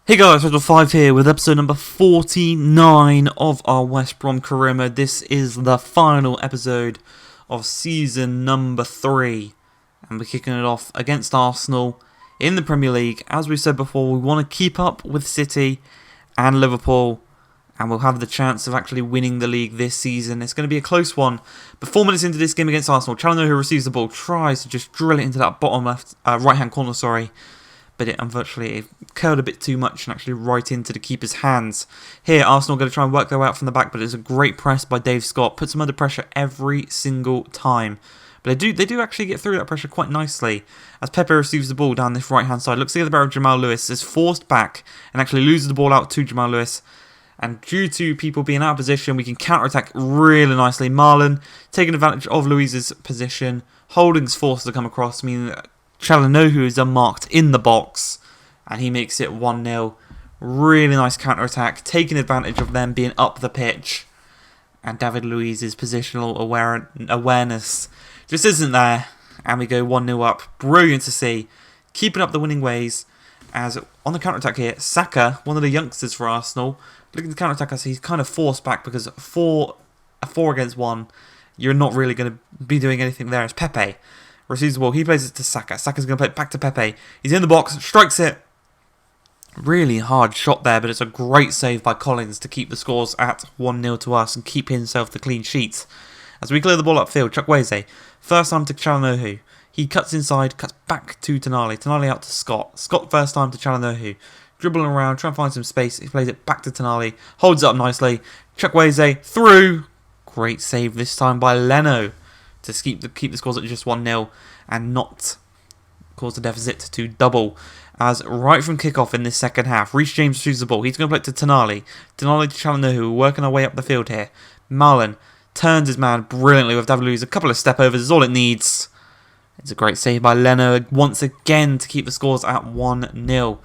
Hey guys, Red5 here with episode number 49 of our West Brom career mode. This is the final episode of season number 3, and we're kicking it off against Arsenal in the Premier League. As we said before, we want to keep up with City and Liverpool, and we'll have the chance of actually winning the league this season. It's going to be a close one. But 4 minutes into this game against Arsenal, Chalano, who receives the ball, tries to just drill it into that bottom left, right-hand corner, but it unfortunately curled a bit too much and actually right into the keeper's hands. Here, Arsenal are going to try and work their way out from the back, but it's a great press by Dave Scott. Puts them under pressure every single time. But they do actually get through that pressure quite nicely. As Pepe receives the ball down this right-hand side, looks to get the barrel of Jamal Lewis, is forced back and actually loses the ball out to Jamal Lewis. And due to people being out of position, we can counter-attack really nicely. Marlon taking advantage of Luiz's position. Holding's forced to come across, meaning that Chalanohu is unmarked in the box, and he makes it 1-0. Really nice counter-attack, taking advantage of them being up the pitch. And David Luiz's positional awareness just isn't there, and we go 1-0 up. Brilliant to see. Keeping up the winning ways, as on the counter-attack here, Saka, one of the youngsters for Arsenal, looking to counter-attack us. He's kind of forced back because a 4 against 1, you're not really going to be doing anything there. As Pepe receives the ball, he plays it to Saka. Saka's going to play it back to Pepe. He's in the box, strikes it. Really hard shot there, but it's a great save by Collins to keep the scores at 1-0 to us and keep himself the clean sheet. As we clear the ball upfield, Chukwueze, first time to Chalanohu. He cuts inside, cuts back to Tonali. Tonali out to Scott. Scott first time to Chalanohu. Dribbling around, trying to find some space. He plays it back to Tonali. Holds it up nicely. Chukwueze through. Great save this time by Leno to keep the scores at just 1-0 and not cause the deficit to double. As right from kickoff in this second half, Reece James receives the ball. He's going to play it to Tonali. Tonali to Chalanohu, working our way up the field here. Marlon turns his man brilliantly with David Luiz. A couple of step overs is all it needs. It's a great save by Leno once again to keep the scores at 1-0.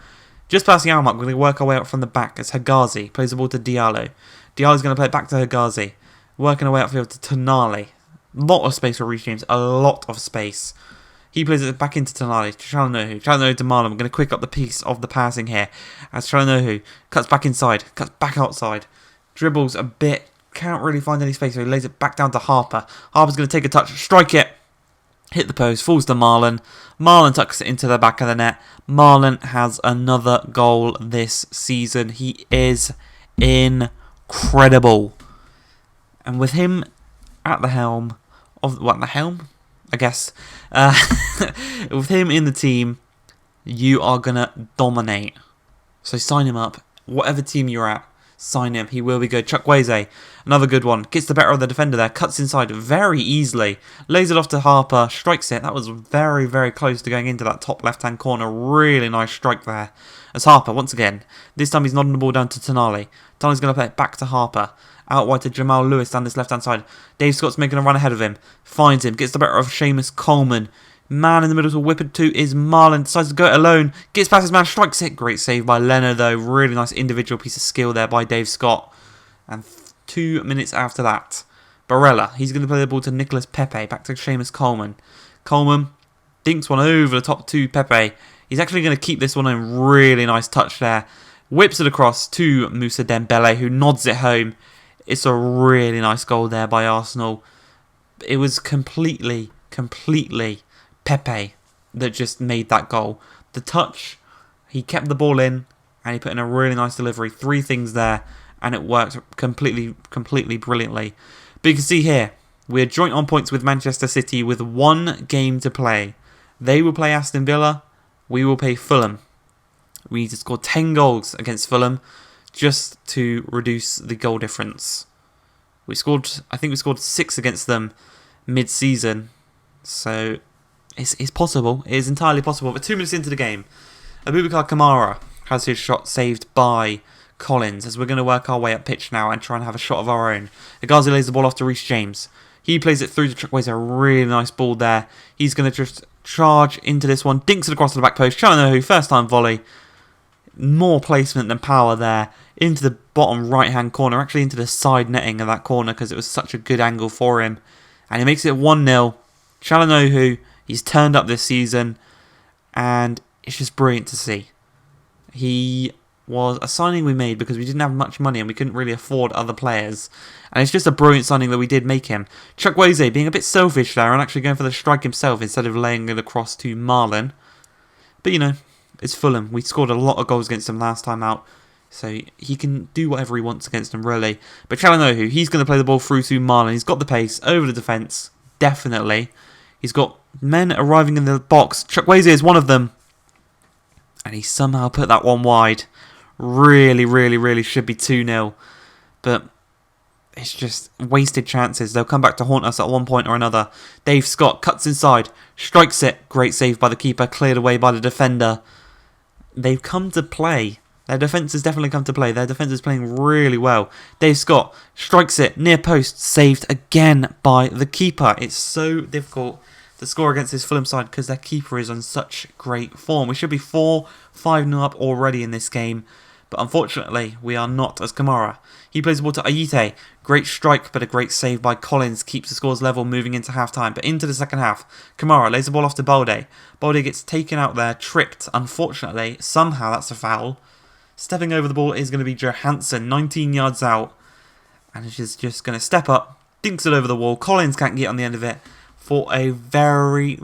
Just past the hour mark, we're going to work our way up from the back as Hegazi plays the ball to Diallo. Diallo's going to play it back to Hegazi. Working our way upfield to Tonali. Lot of space for Reece James, a lot of space. He plays it back into Tonali, to Chalanohu. Chalanohu to Marlon. We're going to quick up the piece of the passing here. As Chalanohu cuts back inside, cuts back outside. Dribbles a bit, can't really find any space, so he lays it back down to Harper. Harper's going to take a touch, strike it. Hit the post, falls to Marlon. Marlon tucks it into the back of the net. Marlon has another goal this season. He is incredible. And with him at the helm I guess. With him in the team, you are going to dominate. So sign him up. Whatever team you're at, sign him. He will be good. Chukwueze, another good one. Gets the better of the defender there. Cuts inside very easily. Lays it off to Harper. Strikes it. That was very, very close to going into that top left-hand corner. Really nice strike there. As Harper, once again, this time he's nodding the ball down to Tonali. Tonali's going to play it back to Harper. Out wide to Jamal Lewis down this left-hand side. Dave Scott's making a run ahead of him. Finds him. Gets the better of Seamus Coleman. Man in the middle to whip it to is Marlon. Decides to go it alone. Gets past his man. Strikes it. Great save by Leno though. Really nice individual piece of skill there by Dave Scott. And 2 minutes after that, Barella. He's going to play the ball to Nicolas Pepe. Back to Seamus Coleman. Coleman dinks one over the top to Pepe. He's actually going to keep this one in. Really nice touch there. Whips it across to Moussa Dembele, who nods it home. It's a really nice goal there by Arsenal. It was completely Pepe that just made that goal. The touch, he kept the ball in, and he put in a really nice delivery. 3 things there, and it worked completely brilliantly. But you can see here, we're joint on points with Manchester City with 1 game to play. They will play Aston Villa. We will play Fulham. We need to score 10 goals against Fulham just to reduce the goal difference. I think we scored 6 against them mid-season, so it's possible. It is entirely possible. But 2 minutes into the game, Abubakar Kamara has his shot saved by Collins, as we're going to work our way up pitch now and try and have a shot of our own. Hegazi lays the ball off to Reece James. He plays it through to Chukwueze. A really nice ball there. He's going to just charge into this one, dinks it across to the back post. Chalanohu, first time volley. More placement than power there. Into the bottom right-hand corner. Actually into the side netting of that corner because it was such a good angle for him. And he makes it 1-0. Chalanohu, he's turned up this season. And it's just brilliant to see. He was a signing we made because we didn't have much money and we couldn't really afford other players. And it's just a brilliant signing that we did make him. Chukwueze being a bit selfish there and actually going for the strike himself instead of laying it across to Marlon. But, you know, it's Fulham. We scored a lot of goals against him last time out. So he can do whatever he wants against them, really. But Çalhanoğlu, he's going to play the ball through to Marlon. He's got the pace over the defence. Definitely. He's got men arriving in the box. Chukwueze is one of them. And he somehow put that one wide. Really should be 2-0. But it's just wasted chances. They'll come back to haunt us at one point or another. Dave Scott cuts inside. Strikes it. Great save by the keeper. Cleared away by the defender. They've come to play. Their defence has definitely come to play. Their defence is playing really well. Dave Scott strikes it. Near post. Saved again by the keeper. It's so difficult to score against this Fulham side because their keeper is on such great form. We should be 4-5-0 up already in this game. But unfortunately, we are not as Kamara. He plays the ball to Ayite. Great strike, but a great save by Collins. Keeps the scores level moving into half-time. But into the second half, Kamara lays the ball off to Balde. Balde gets taken out there, tripped. Unfortunately, somehow that's a foul. Stepping over the ball is going to be Johansson, 19 yards out. And he's just going to step up, dinks it over the wall. Collins can't get on the end of it for a very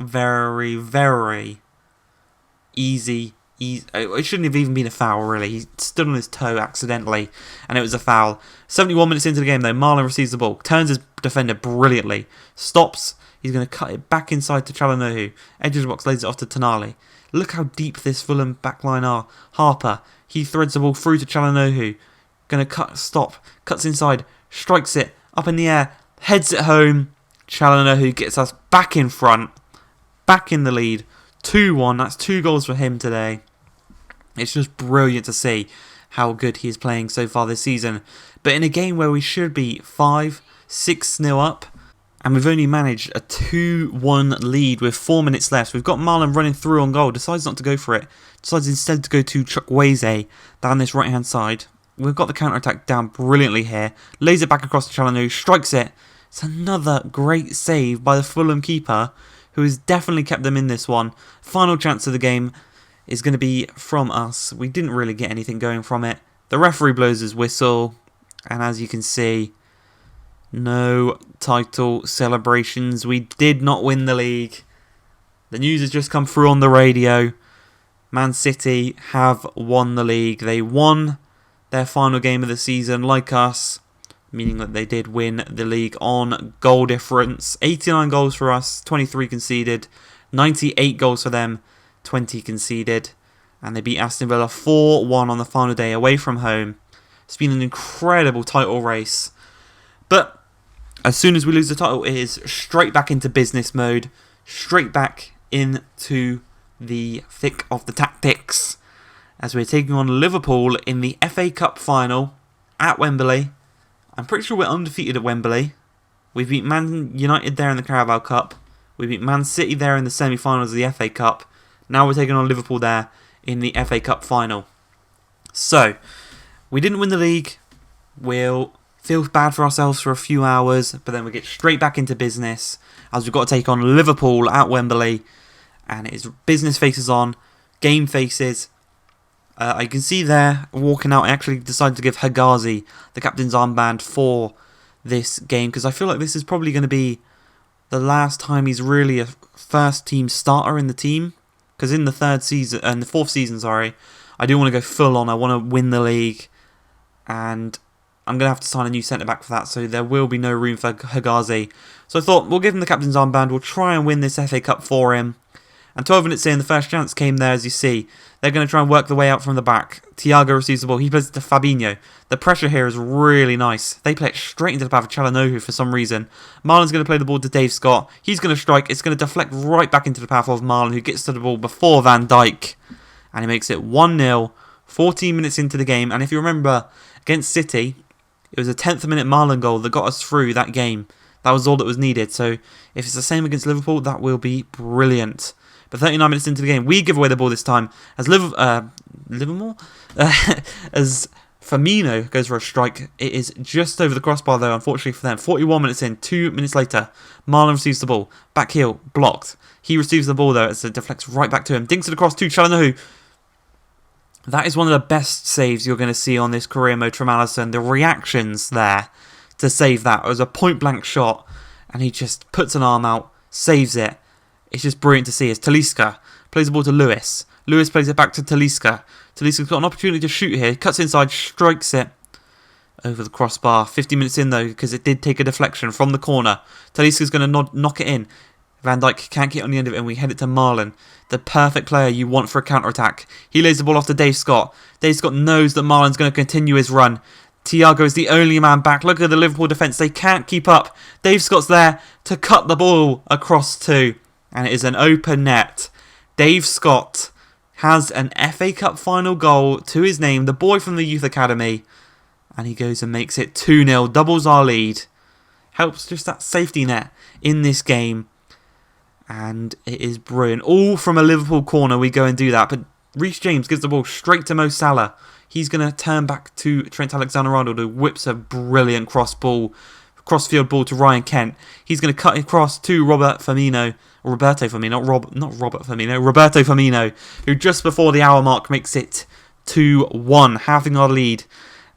easy. It shouldn't have even been a foul, really. He stood on his toe accidentally, and it was a foul. 71 minutes into the game, though, Marlon receives the ball, turns his defender brilliantly, stops. He's going to cut it back inside to Çalhanoğlu. Edge of the box, lays it off to Tonali. Look how deep this Fulham backline are. Harper, he threads the ball through to Çalhanoğlu. Going to cuts inside, strikes it up in the air, heads it home. Çalhanoğlu gets us back in front, back in the lead. 2-1, that's 2 goals for him today. It's just brilliant to see how good he is playing so far this season. But in a game where we should be 5-6-0 up, and we've only managed a 2-1 lead with 4 minutes left. We've got Marlon running through on goal, decides not to go for it. Decides instead to go to Chukwueze down this right hand side. We've got the counter-attack down brilliantly here. Lays it back across to Çalhanoğlu, strikes it. It's another great save by the Fulham keeper, who has definitely kept them in this one. Final chance of the game is going to be from us. We didn't really get anything going from it. The referee blows his whistle, and as you can see, no title celebrations. We did not win the league. The news has just come through on the radio. Man City have won the league. They won their final game of the season, like us, meaning that they did win the league on goal difference. 89 goals for us, 23 conceded. 98 goals for them, 20 conceded. And they beat Aston Villa 4-1 on the final day away from home. It's been an incredible title race. But as soon as we lose the title, it is straight back into business mode. Straight back into the thick of the tactics. As we're taking on Liverpool in the FA Cup final at Wembley. I'm pretty sure we're undefeated at Wembley. We beat Man United there in the Carabao Cup. We beat Man City there in the semi-finals of the FA Cup. Now we're taking on Liverpool there in the FA Cup final. So, we didn't win the league. We'll feel bad for ourselves for a few hours, but then we get straight back into business as we've got to take on Liverpool at Wembley. And it's business faces on, game faces. I can see there, walking out, I actually decided to give Hegazi the captain's armband for this game, because I feel like this is probably going to be the last time he's really a first team starter in the team. Because in the fourth season, I do want to go full on. I want to win the league, and I'm going to have to sign a new centre-back for that, so there will be no room for Hegazi. So I thought, we'll give him the captain's armband, we'll try and win this FA Cup for him. And 12 minutes in, the first chance came there, as you see. They're going to try and work the way out from the back. Thiago receives the ball. He plays it to Fabinho. The pressure here is really nice. They play it straight into the path of Çalhanoğlu for some reason. Marlon's going to play the ball to Dave Scott. He's going to strike. It's going to deflect right back into the path of Marlon, who gets to the ball before Van Dijk. And he makes it 1-0, 14 minutes into the game. And if you remember, against City, it was a 10th minute Marlon goal that got us through that game. That was all that was needed. So if it's the same against Liverpool, that will be brilliant. But 39 minutes into the game, we give away the ball this time as Livermore? As Firmino goes for a strike. It is just over the crossbar though, unfortunately for them. 41 minutes in, 2 minutes later, Marlon receives the ball. Back heel, blocked. He receives the ball though as it deflects right back to him. Dinks it across to Çalhanoğlu. That is one of the best saves you're going to see on this career mode from Alisson. The reactions there to save that. It was a point-blank shot, and he just puts an arm out, saves it. It's just brilliant to see. As Talisca plays the ball to Lewis. Lewis plays it back to Talisca. Talisca's got an opportunity to shoot here. Cuts inside, strikes it over the crossbar. 50 minutes in, though, because it did take a deflection from the corner. Talisca's going to knock it in. Van Dijk can't get on the end of it, and we head it to Marlon, the perfect player you want for a counter-attack. He lays the ball off to Dave Scott. Dave Scott knows that Marlon's going to continue his run. Thiago is the only man back. Look at the Liverpool defence. They can't keep up. Dave Scott's there to cut the ball across to, and it is an open net. Dave Scott has an FA Cup final goal to his name, the boy from the Youth Academy, and he goes and makes it 2-0, doubles our lead. Helps just that safety net in this game. And it is brilliant. All from a Liverpool corner we go and do that. But Reece James gives the ball straight to Mo Salah. He's going to turn back to Trent Alexander-Arnold, who whips a brilliant crossfield ball to Ryan Kent. He's going to cut across to Roberto Firmino, who just before the hour mark makes it 2-1, having our lead.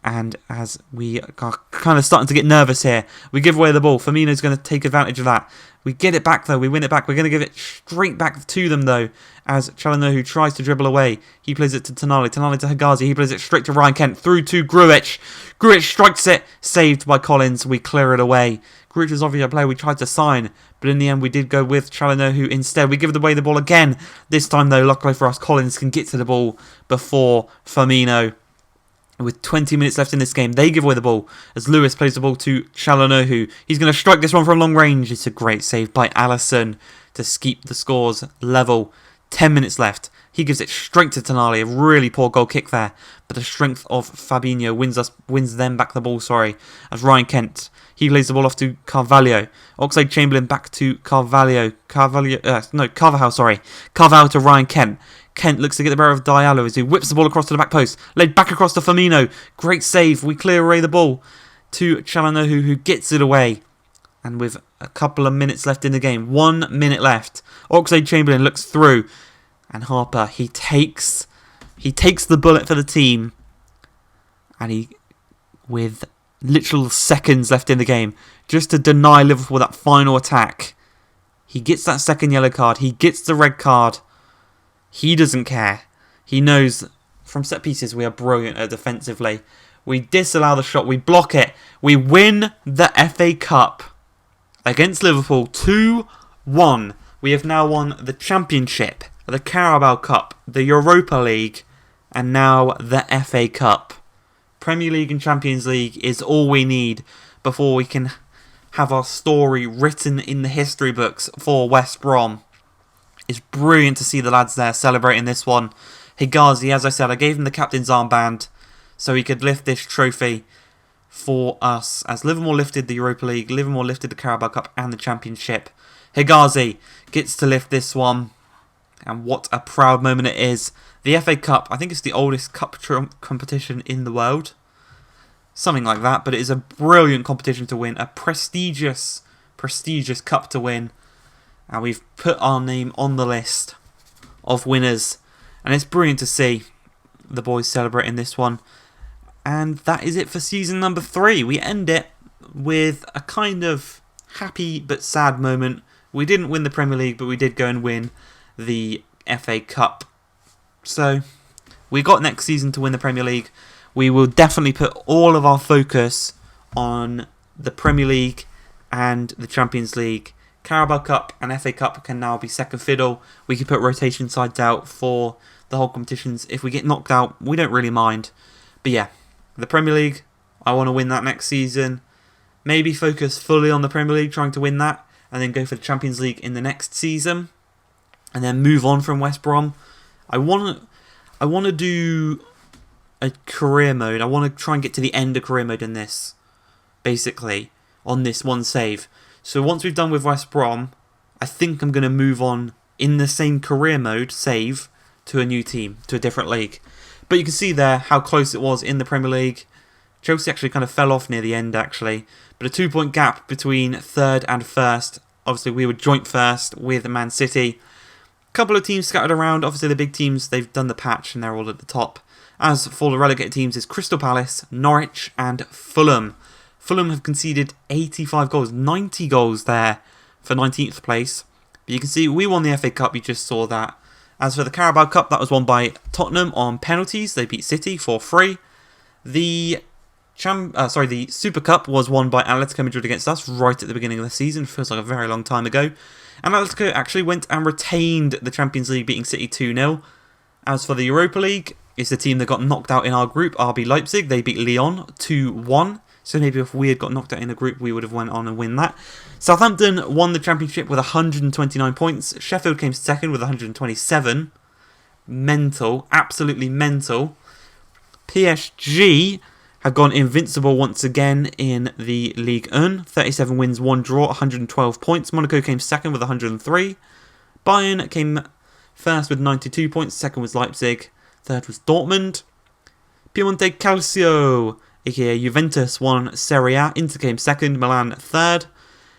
And as we are kind of starting to get nervous here, we give away the ball. Firmino's going to take advantage of that. We get it back, though. We win it back. We're going to give it straight back to them, though, as Çalhanoğlu tries to dribble away. He plays it to Tonali. Tonali to Hegazi. He plays it straight to Ryan Kent. Through to Grujic. Grujic strikes it. Saved by Collins. We clear it away. Grujic is obviously a player we tried to sign, but in the end we did go with Çalhanoğlu instead. We give away the ball again. This time, though, luckily for us, Collins can get to the ball before Firmino. With 20 minutes left in this game, they give away the ball as Lewis plays the ball to Çalhanoğlu. He's going to strike this one from long range. It's a great save by Alisson to keep the scores level. 10 minutes left. He gives it straight to Tonali. A really poor goal kick there. But the strength of Fabinho wins them back the ball, as Ryan Kent. He lays the ball off to Carvalho. Oxlade-Chamberlain back to Carvalho. Carvalho to Ryan Kent. Kent looks to get the better of Diallo as he whips the ball across to the back post. Laid back across to Firmino. Great save. We clear away the ball to Çalhanoğlu, who gets it away. And with a couple of minutes left in the game, 1 minute left, Oxlade-Chamberlain looks through. And Harper, he takes the bullet for the team. And with literal seconds left in the game, just to deny Liverpool that final attack, he gets that second yellow card. He gets the red card. He doesn't care. He knows from set pieces we are brilliant at defensively. We disallow the shot. We block it. We win the FA Cup against Liverpool 2-1. We have now won the Championship, the Carabao Cup, the Europa League, and now the FA Cup. Premier League and Champions League is all we need before we can have our story written in the history books for West Brom. It's brilliant to see the lads there celebrating this one. Hegazi, as I said, I gave him the captain's armband so he could lift this trophy for us. As Livermore lifted the Europa League, Livermore lifted the Carabao Cup and the Championship. Hegazi gets to lift this one. And what a proud moment it is. The FA Cup, I think it's the oldest cup competition in the world. Something like that, but it is a brilliant competition to win. A prestigious cup to win. And we've put our name on the list of winners. And it's brilliant to see the boys celebrating this one. And that is it for season number 3. We end it with a kind of happy but sad moment. We didn't win the Premier League, but we did go and win the FA Cup. So we got next season to win the Premier League. We will definitely put all of our focus on the Premier League and the Champions League. Carabao Cup and FA Cup can now be second fiddle. We can put rotation sides out for the whole competitions. If we get knocked out, we don't really mind. But yeah, the Premier League, I want to win that next season. Maybe focus fully on the Premier League, trying to win that, and then go for the Champions League in the next season, and then move on from West Brom. I want to do a career mode. I want to try and get to the end of career mode in this, basically, on this one save. So once we've done with West Brom, I think I'm going to move on in the same career mode, save, to a new team, to a different league. But you can see there how close it was in the Premier League. Chelsea actually kind of fell off near the end, actually. But a 2-point gap between third and first. Obviously, we were joint first with Man City. A couple of teams scattered around. Obviously, the big teams, they've done the patch and they're all at the top. As for the relegated teams, is Crystal Palace, Norwich and Fulham. Fulham have conceded 85 goals, 90 goals there for 19th place. But you can see we won the FA Cup, you just saw that. As for the Carabao Cup, that was won by Tottenham on penalties. They beat City 4-3. The Super Cup was won by Atletico Madrid against us right at the beginning of the season. Feels like a very long time ago. And Atletico actually went and retained the Champions League, beating City 2-0. As for the Europa League, it's the team that got knocked out in our group, RB Leipzig. They beat Lyon 2-1. So maybe if we had got knocked out in a group, we would have went on and win that. Southampton won the championship with 129 points. Sheffield came second with 127. Mental. Absolutely mental. PSG have gone invincible once again in the Ligue 1. 37 wins, 1 draw, 112 points. Monaco came second with 103. Bayern came first with 92 points. Second was Leipzig. Third was Dortmund. Piemonte Calcio, aka Juventus, won Serie A. Inter came second. Milan third.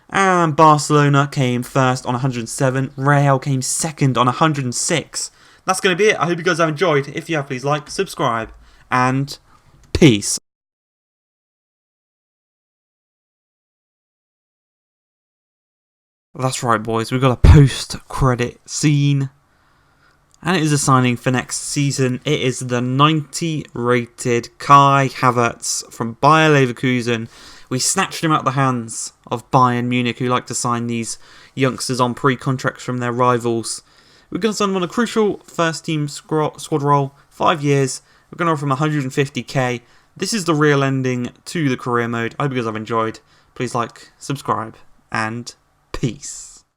And Barcelona came first on 107. Real came second on 106. That's going to be it. I hope you guys have enjoyed. If you have, please like, subscribe, and peace. That's right, boys. We've got a post-credit scene. And it is a signing for next season. It is the 90-rated Kai Havertz from Bayer Leverkusen. We snatched him out of the hands of Bayern Munich, who like to sign these youngsters on pre-contracts from their rivals. We're going to sign him on a crucial first-team squad role. 5 years. We're going to offer him 150k. This is the real ending to the career mode. I hope you guys have enjoyed. Please like, subscribe, and peace.